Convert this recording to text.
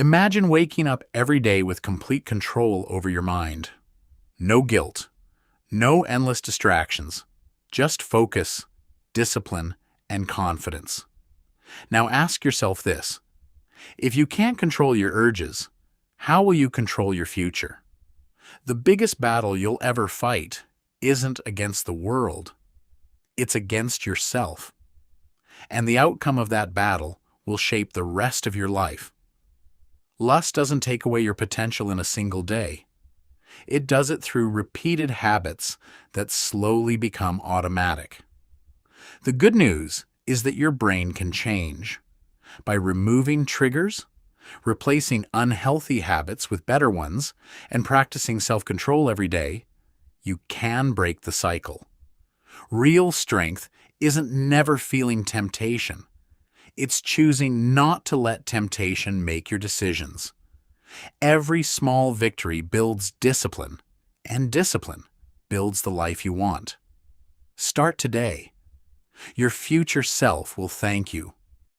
Imagine waking up every day with complete control over your mind. No guilt, no endless distractions, just focus, discipline, and confidence. Now ask yourself this: if you can't control your urges, how will you control your future? The biggest battle you'll ever fight isn't against the world, it's against yourself. And the outcome of that battle will shape the rest of your life. Lust doesn't take away your potential in a single day. It does it through repeated habits that slowly become automatic. The good news is that your brain can change. By removing triggers, replacing unhealthy habits with better ones, and practicing self-control every day, you can break the cycle. Real strength isn't never feeling temptation. It's choosing not to let temptation make your decisions. Every small victory builds discipline, and discipline builds the life you want. Start today. Your future self will thank you.